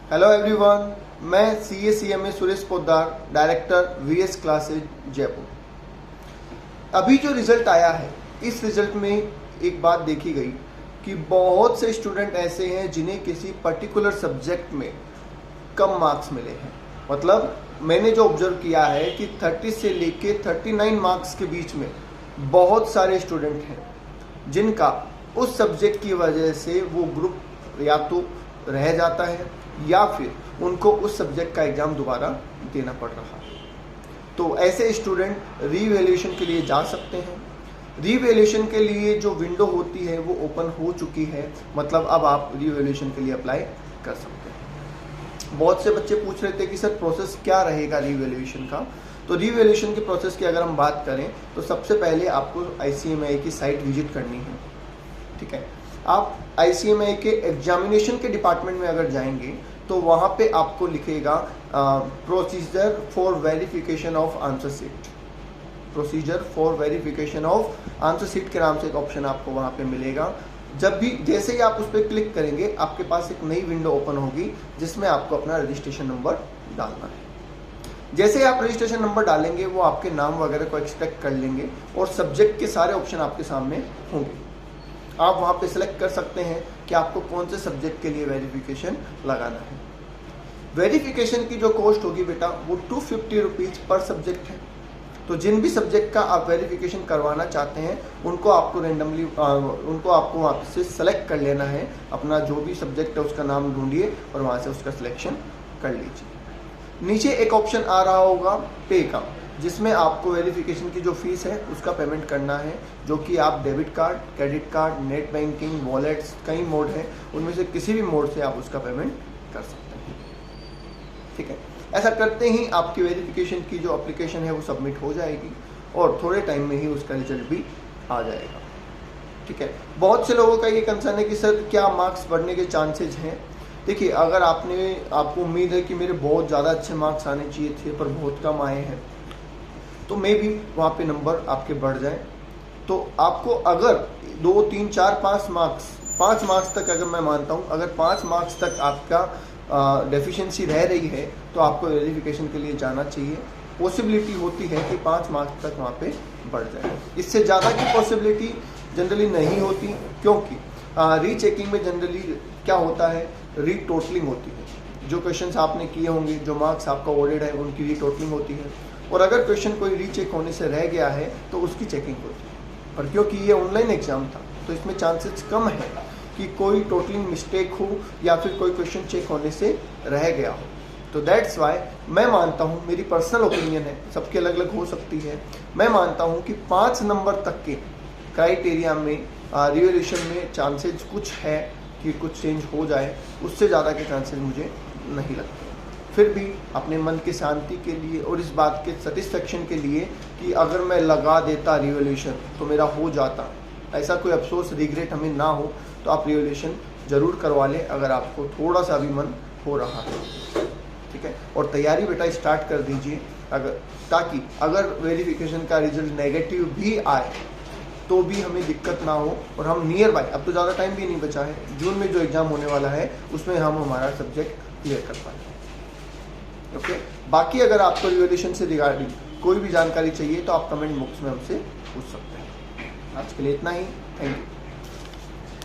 Hello everyone, मैं CA Suresh Poddar, director VS classes Jaipur. अभी जो रिजल्ट आया है, इस रिजल्ट में एक बात देखी गई कि बहुत से स्टूडेंट ऐसे हैं जिन्हें किसी पर्टिकुलर सब्जेक्ट में कम मार्क्स मिले हैं। मतलब मैंने जो ऑब्जर्व किया है कि 30 से लेके 39 मार्क्स के बीच में बहुत सारे स्टूडेंट हैं जिनका उस सब्जेक्ट की वजह से वो ग्रुप या तो रह जाता है या फिर उनको उस सब्जेक्ट का एग्ज़ाम दोबारा देना पड़ रहा है। तो ऐसे स्टूडेंट रीवैल्यूएशन के लिए जा सकते हैं। रीवैल्यूएशन के लिए जो विंडो होती है वो ओपन हो चुकी है, मतलब अब आप रीवैल्यूएशन के लिए अप्लाई कर सकते हैं। बहुत से बच्चे पूछ रहे थे कि सर प्रोसेस क्या रहेगा रीवैल्यूएशन का। तो रीवैल्यूएशन के प्रोसेस की अगर हम बात करें तो सबसे पहले आपको ICMI की साइट विजिट करनी है। ठीक है, आप ICMI के एग्जामिनेशन के डिपार्टमेंट में अगर जाएंगे तो वहाँ पे आपको लिखेगा procedure for verification of answer sheet. Procedure for verification of answer sheet के नाम से एक ऑप्शन आपको वहाँ पे मिलेगा। जब भी जैसे ही आप उस पर क्लिक करेंगे आपके पास एक नई विंडो ओपन होगी जिसमें आपको अपना रजिस्ट्रेशन नंबर डालना है। जैसे ही आप रजिस्ट्रेशन नंबर डालेंगे वो आपके नाम वगैरह को एक्सट्रैक्ट कर लेंगे और सब्जेक्ट के सारे ऑप्शन आपके सामने होंगे। आप वहाँ पे सिलेक्ट कर सकते हैं कि आपको कौन से सब्जेक्ट के लिए वेरिफिकेशन लगाना है। वेरिफिकेशन की जो कॉस्ट होगी बेटा वो 250 रुपीज़ पर सब्जेक्ट है। तो जिन भी सब्जेक्ट का आप वेरिफिकेशन करवाना चाहते हैं उनको आपको रेंडमली आपको वहाँ से सेलेक्ट कर लेना है। अपना जो भी सब्जेक्ट है उसका नाम ढूंढिए और वहाँ से उसका सिलेक्शन कर लीजिए। नीचे एक ऑप्शन आ रहा होगा पे का, जिसमें आपको वेरिफिकेशन की जो फीस है उसका पेमेंट करना है, जो कि आप debit card, credit card, net banking, wallets, कई मोड हैं, उनमें से किसी भी मोड से आप उसका पेमेंट कर सकते हैं। ठीक है, ऐसा करते ही आपकी वेरिफिकेशन की जो एप्लीकेशन है वो सबमिट हो जाएगी और थोड़े टाइम में ही उसका रिजल्ट भी आ जाएगा। ठीक है, बहुत से लोगों का ये कंसर्न है कि सर क्या मार्क्स बढ़ने के चांसेज हैं। देखिए, अगर आपको उम्मीद है कि मेरे बहुत ज़्यादा अच्छे मार्क्स आने चाहिए थे पर बहुत कम आए हैं तो मे भी वहाँ पे नंबर आपके बढ़ जाए। तो आपको अगर 2, 3, 4, 5 मार्क्स तक, अगर मैं मानता हूँ अगर 5 मार्क्स तक आपका डेफिशिएंसी रह रही है तो आपको वेरिफिकेशन के लिए जाना चाहिए। पॉसिबिलिटी होती है कि 5 मार्क्स तक वहाँ पे बढ़ जाए। इससे ज़्यादा की पॉसिबिलिटी जनरली नहीं होती, क्योंकि रीचेकिंग में जनरली क्या होता है, रीटोटलिंग होती है। जो क्वेश्चंस आपने किए होंगे, जो मार्क्स आपका ऑर्डर्ड है, उनकी रीटोटलिंग होती है और अगर क्वेश्चन कोई रीचेक होने से रह गया है तो उसकी चेकिंग होती है। और क्योंकि ये ऑनलाइन एग्जाम था तो इसमें चांसेस कम है कि कोई टोटलिंग मिस्टेक हो या फिर कोई क्वेश्चन चेक होने से रह गया हो। तो दैट्स वाई मैं मानता हूँ, मेरी पर्सनल ओपिनियन है, सबकी अलग अलग हो सकती है, मैं मानता हूँ कि 5 नंबर तक के क्राइटेरिया में रिवैल्यूएशन में चांसेस कुछ है कि कुछ चेंज हो जाए, उससे ज़्यादा के चांसेस मुझे नहीं लगते। फिर भी अपने मन की शांति के लिए और इस बात के सेटिस्फेक्शन के लिए कि अगर मैं लगा देता रिवैल्यूएशन तो मेरा हो जाता, ऐसा कोई अफसोस रिग्रेट हमें ना हो, तो आप रिवैल्यूएशन ज़रूर करवा लें अगर आपको थोड़ा सा भी मन हो रहा है। ठीक है, और तैयारी बेटा स्टार्ट कर दीजिए ताकि अगर वेरिफिकेशन का रिजल्ट नेगेटिव भी आए तो भी हमें दिक्कत ना हो और हम नियर बाय, अब तो ज़्यादा टाइम भी नहीं बचा है, जून में जो एग्ज़ाम होने वाला है उसमें हम हमारा सब्जेक्ट क्लियर कर पाएँ। ओके, बाकी अगर आपको रिवैल्यूएशन से रिगार्डिंग कोई भी जानकारी चाहिए तो आप कमेंट बॉक्स में हमसे पूछ सकते हैं। आज के लिए इतना ही, थैंक यू।